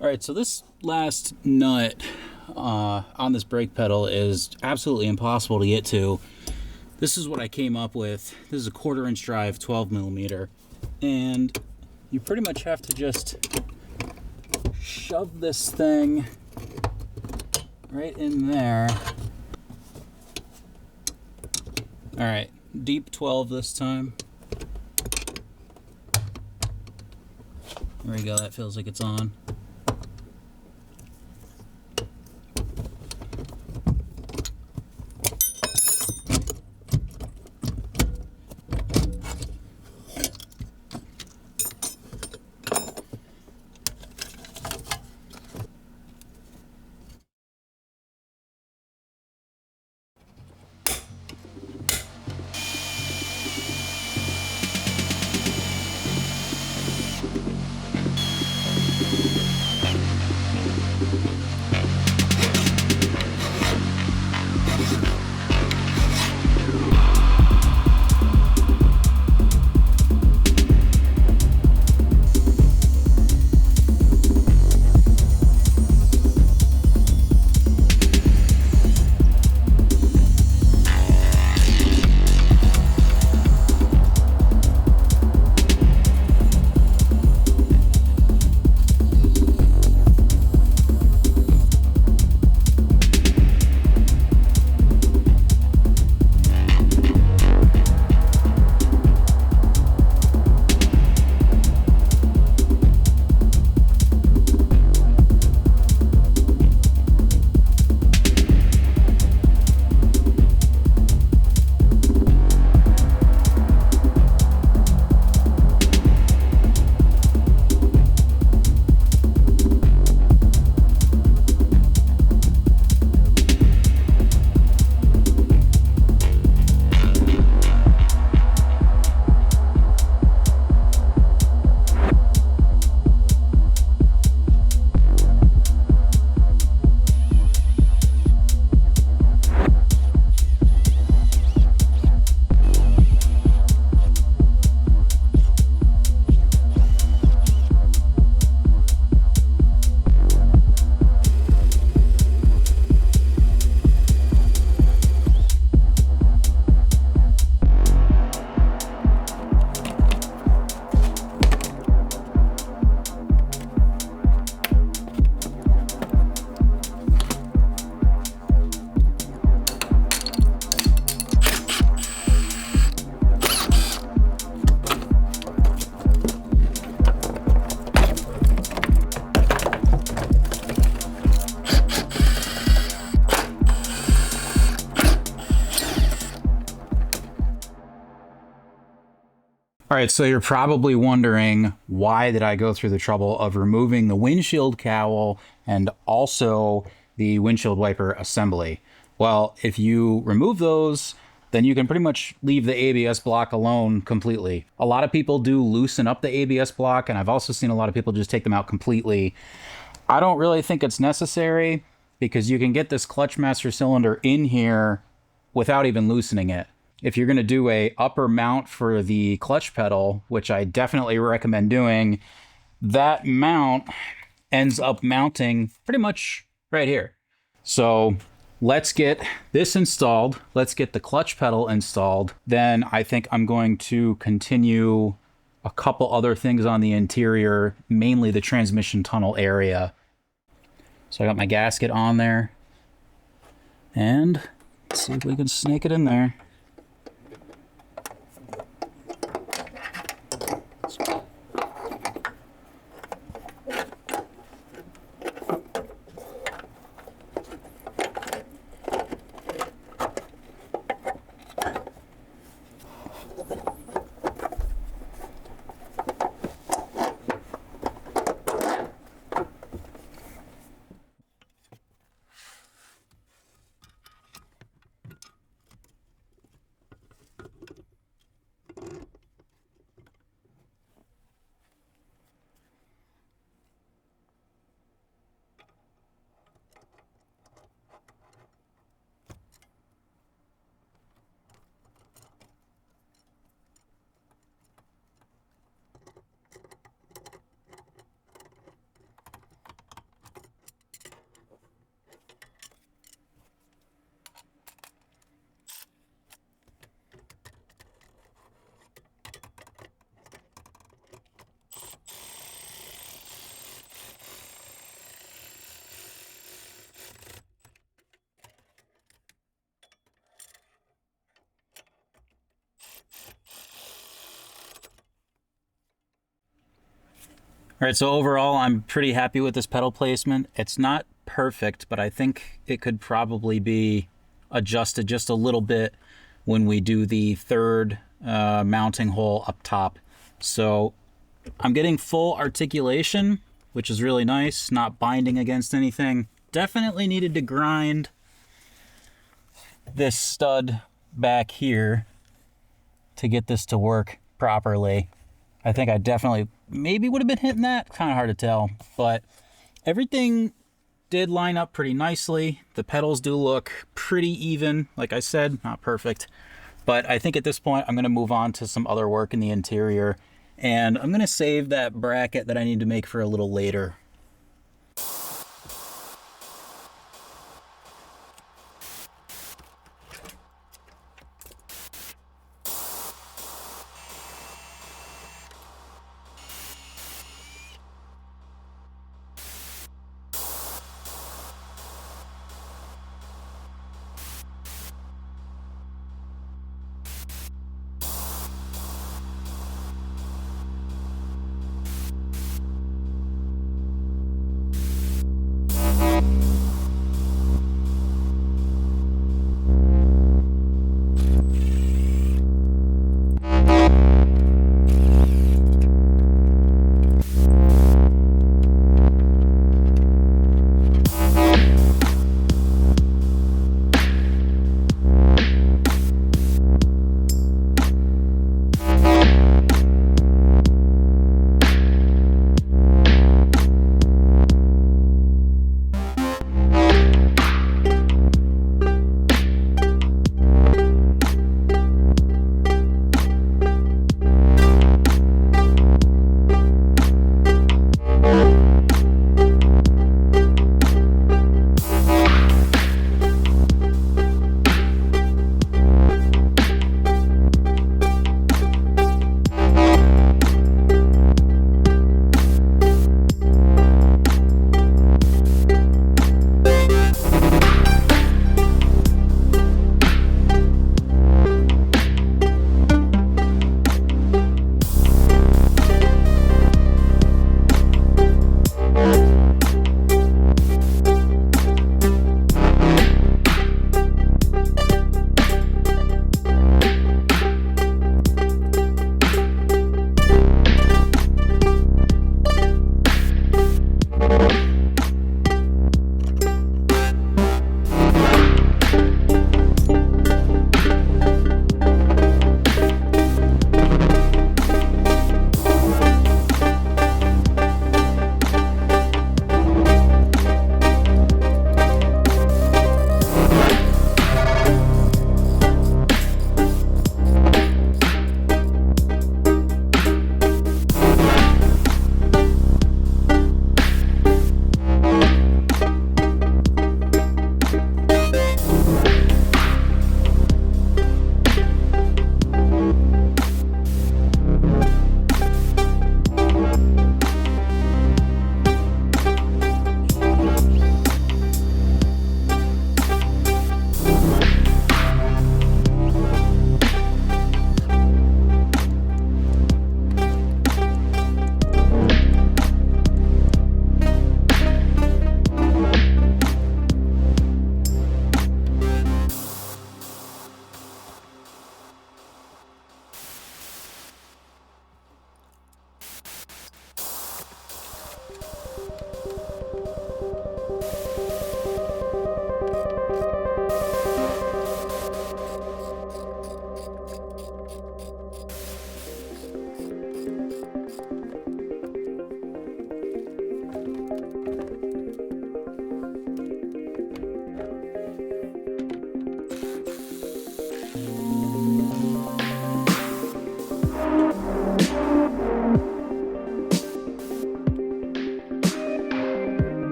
All right, so this last nut on this brake pedal is absolutely impossible to get to. This is what I came up with. This is a 1/4 inch drive, 12 millimeter. And you pretty much have to just shove this thing right in there. All right, deep 12 this time. There we go, that feels like it's on. All right, so you're probably wondering, why did I go through the trouble of removing the windshield cowl and also the windshield wiper assembly? Well, if you remove those, then you can pretty much leave the ABS block alone completely. A lot of people do loosen up the ABS block, and I've also seen a lot of people just take them out completely. I don't really think it's necessary because you can get this clutch master cylinder in here without even loosening it. If you're going to do a upper mount for the clutch pedal, which I definitely recommend doing, that mount ends up mounting pretty much right here. So let's get this installed. Let's get the clutch pedal installed. Then I think I'm going to continue a couple other things on the interior, mainly the transmission tunnel area. So I got my gasket on there. And let's see if we can snake it in there. All right, so overall, I'm pretty happy with this pedal placement. It's not perfect, but I think it could probably be adjusted just a little bit when we do the third mounting hole up top. So I'm getting full articulation, which is really nice, not binding against anything. Definitely needed to grind this stud back here to get this to work properly. I think I definitely maybe would have been hitting that. Kind of hard to tell, but everything did line up pretty nicely. The pedals do look pretty even. Like I said, not perfect, but I think at this point I'm going to move on to some other work in the interior, and I'm going to save that bracket that I need to make for a little later.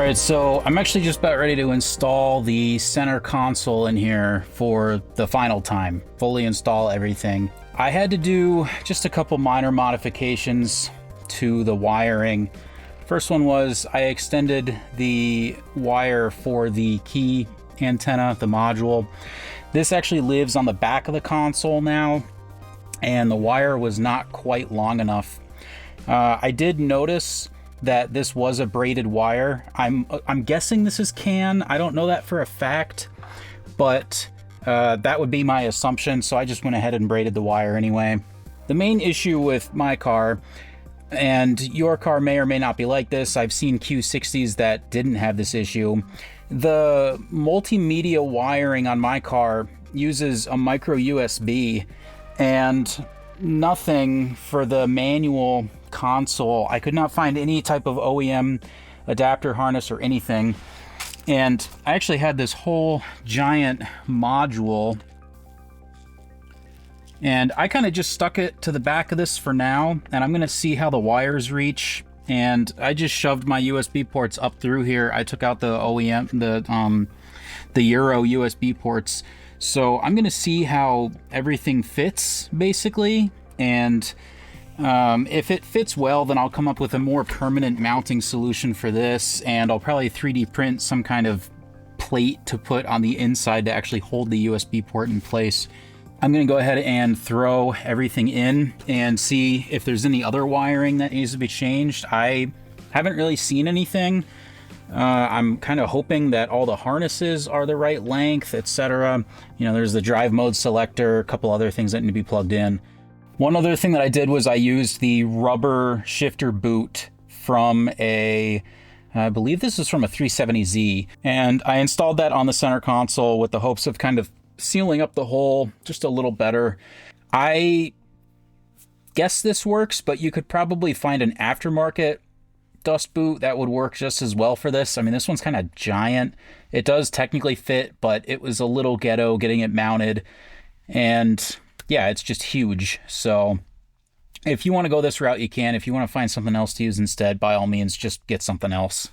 right, so I'm actually just about ready to install the center console in here for the final time, fully install everything. I had to do just a couple minor modifications to the wiring. First one was I extended the wire for the key antenna, the module. This actually lives on the back of the console now, and the wire was not quite long enough. I did notice that this was a braided wire. I'm guessing this is CAN. I don't know that for a fact, but that would be my assumption, so I just went ahead and braided the wire anyway. The main issue with my car, and your car may or may not be like this, I've seen Q60s that didn't have this issue. The multimedia wiring on my car uses a micro USB, and nothing for the manual console. I could not find any type of OEM adapter harness or anything. And I actually had this whole giant module, and I kind of just stuck it to the back of this for now, and I'm gonna see how the wires reach. And I just shoved my USB ports up through here. I took out the OEM, the Euro USB ports. So I'm gonna see how everything fits, basically, and if it fits well, then I'll come up with a more permanent mounting solution for this, and I'll probably 3D print some kind of plate to put on the inside to actually hold the USB port in place. I'm gonna go ahead and throw everything in and see if there's any other wiring that needs to be changed. I haven't really seen anything. I'm kind of hoping that all the harnesses are the right length, etc. You know, there's the drive mode selector, a couple other things that need to be plugged in. One other thing that I did was I used the rubber shifter boot from I believe this is from a 370Z, and I installed that on the center console with the hopes of kind of sealing up the hole just a little better. I guess this works, but you could probably find an aftermarket dust boot that would work just as well for this. I mean, this one's kind of giant. It does technically fit, but it was a little ghetto getting it mounted, and yeah, it's just huge. So if you want to go this route, you can. If you want to find something else to use instead, by all means, just get something else.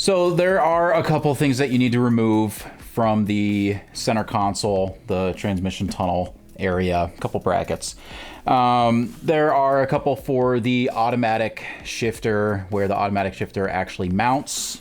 So there are a couple things that you need to remove from the center console, the transmission tunnel area, a couple brackets. There are a couple for the automatic shifter, where the automatic shifter actually mounts.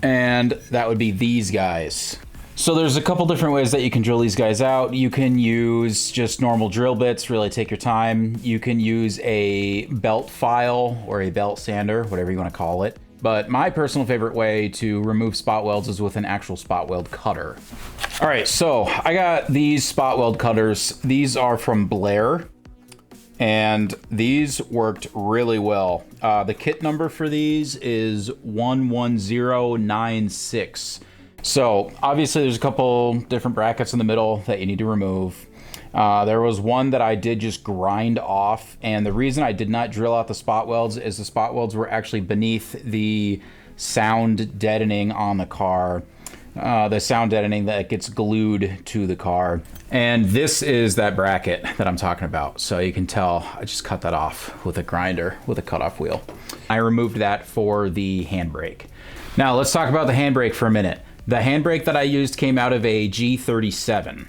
And that would be these guys. So there's a couple different ways that you can drill these guys out. You can use just normal drill bits, really take your time. You can use a belt file or a belt sander, whatever you want to call it. But my personal favorite way to remove spot welds is with an actual spot weld cutter. All right, so I got these spot weld cutters. These are from Blair, and these worked really well. The kit number for these is 11096. So obviously there's a couple different brackets in the middle that you need to remove. There was one that I did just grind off, and the reason I did not drill out the spot welds is the spot welds were actually beneath the sound deadening on the car. The sound deadening that gets glued to the car. And this is that bracket that I'm talking about. So you can tell I just cut that off with a grinder, with a cutoff wheel. I removed that for the handbrake. Now let's talk about the handbrake for a minute. The handbrake that I used came out of a G37.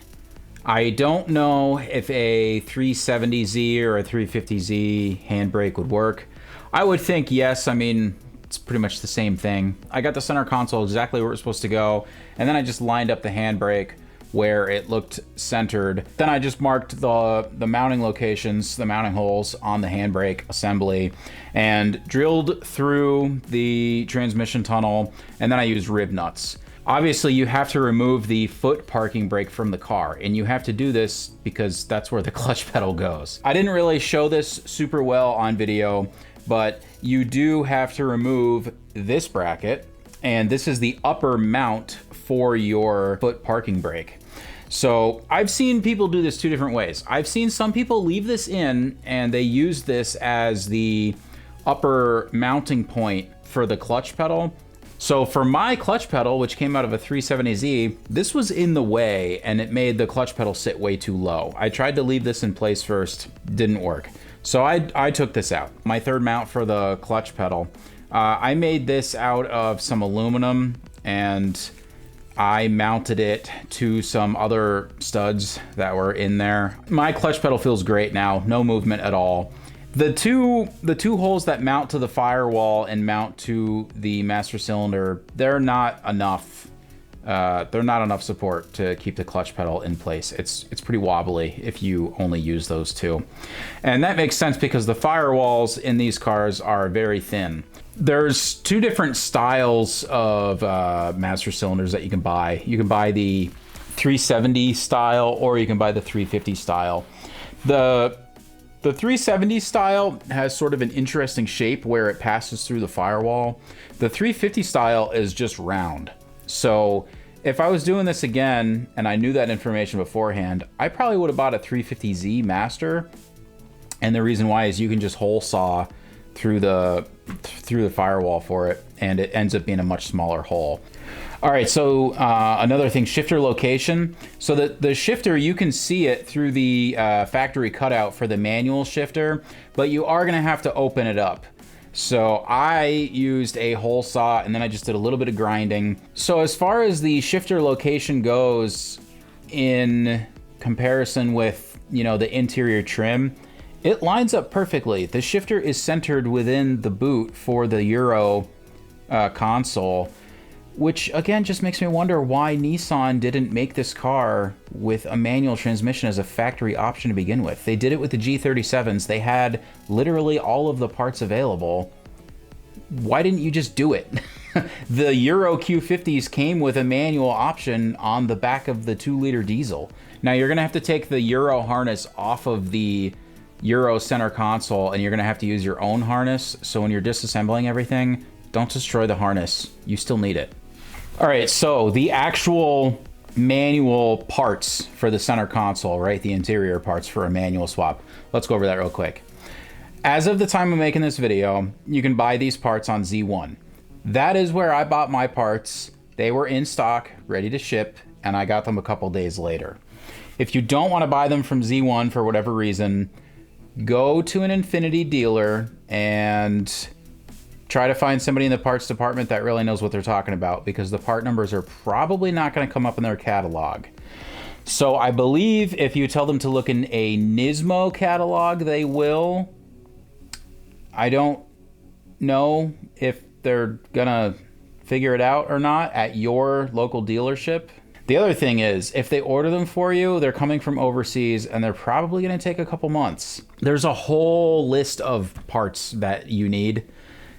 I don't know if a 370Z or a 350Z handbrake would work. I would think yes. I mean, it's pretty much the same thing. I got the center console exactly where it's supposed to go, and then I just lined up the handbrake where it looked centered. Then I just marked the mounting locations, the mounting holes on the handbrake assembly, and drilled through the transmission tunnel, and then I used rib nuts. Obviously, you have to remove the foot parking brake from the car, and you have to do this because that's where the clutch pedal goes. I didn't really show this super well on video, but you do have to remove this bracket, and this is the upper mount for your foot parking brake. So I've seen people do this two different ways. I've seen some people leave this in and they use this as the upper mounting point for the clutch pedal. So for my clutch pedal, which came out of a 370Z, this was in the way and it made the clutch pedal sit way too low. I tried to leave this in place first, didn't work. So I took this out. My third mount for the clutch pedal, I made this out of some aluminum and I mounted it to some other studs that were in there. My clutch pedal feels great now, no movement at all. The two holes that mount to the firewall and mount to the master cylinder, they're not enough. They're not enough support to keep the clutch pedal in place. It's pretty wobbly if you only use those two. And that makes sense because the firewalls in these cars are very thin. There's two different styles of master cylinders that you can buy. You can buy the 370 style or you can buy the 350 style. The 370 style has sort of an interesting shape where it passes through the firewall. The 350 style is just round. So if I was doing this again and I knew that information beforehand, I probably would have bought a 350Z Master. And the reason why is you can just hole saw through the firewall for it, and it ends up being a much smaller hole. All right, so another thing, shifter location. So the shifter, you can see it through the factory cutout for the manual shifter, but you are gonna have to open it up. So I used a hole saw and then I just did a little bit of grinding. So as far as the shifter location goes in comparison with, you know, the interior trim, it lines up perfectly. The shifter is centered within the boot for the Euro console, which again just makes me wonder why Nissan didn't make this car with a manual transmission as a factory option to begin with. They did it with the G37s. They had literally all of the parts available. Why didn't you just do it? The Euro Q50s came with a manual option on the back of the 2-liter diesel. Now you're gonna have to take the Euro harness off of the Euro center console and you're gonna have to use your own harness. So when you're disassembling everything, don't destroy the harness. You still need it. All right, so the actual manual parts for the center console, right? The interior parts for a manual swap. Let's go over that real quick. As of the time of making this video, you can buy these parts on Z1. That is where I bought my parts. They were in stock, ready to ship, and I got them a couple days later. If you don't want to buy them from Z1 for whatever reason, go to an Infinity dealer and try to find somebody in the parts department that really knows what they're talking about, because the part numbers are probably not going to come up in their catalog. So I believe if you tell them to look in a Nismo catalog, they will. I don't know if they're gonna figure it out or not at your local dealership. The other thing is, if they order them for you, they're coming from overseas and they're probably gonna take a couple months. There's a whole list of parts that you need,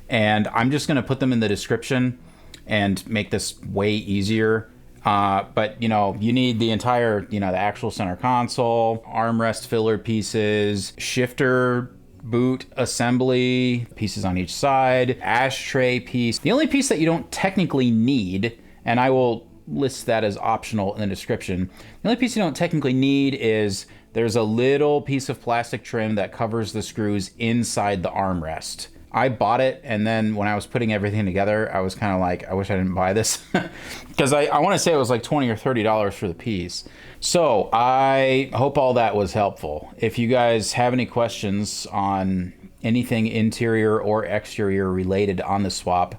and I'm just gonna put them in the description and make this way easier. But you know, you need the entire, you know, the actual center console, armrest filler pieces, shifter boot assembly, pieces on each side, ashtray piece. The only piece that you don't technically need, and I will list that as optional in the description, the only piece you don't technically need is there's a little piece of plastic trim that covers the screws inside the armrest. I bought it, and then when I was putting everything together, I was kind of like, I wish I didn't buy this. Because I want to say it was like $20 or $30 for the piece. So I hope all that was helpful. If you guys have any questions on anything interior or exterior related on the swap,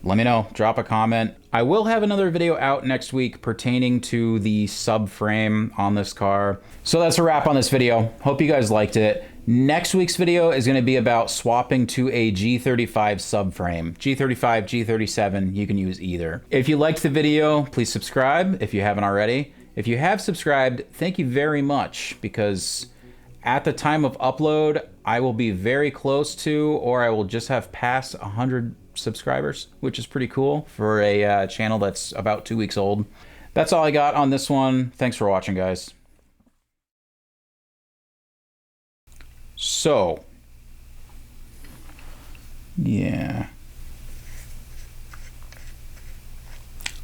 let me know. Drop a comment. I will have another video out next week pertaining to the subframe on this car. So that's a wrap on this video. Hope you guys liked it. Next week's video is going to be about swapping to a G35 subframe. G35, G37, you can use either. If you liked the video, please subscribe if you haven't already. If you have subscribed, thank you very much, because at the time of upload, I will be very close to, or I will just have passed 100 subscribers, which is pretty cool for a channel that's about 2 weeks old. That's all I got on this one. Thanks for watching, guys. So, yeah.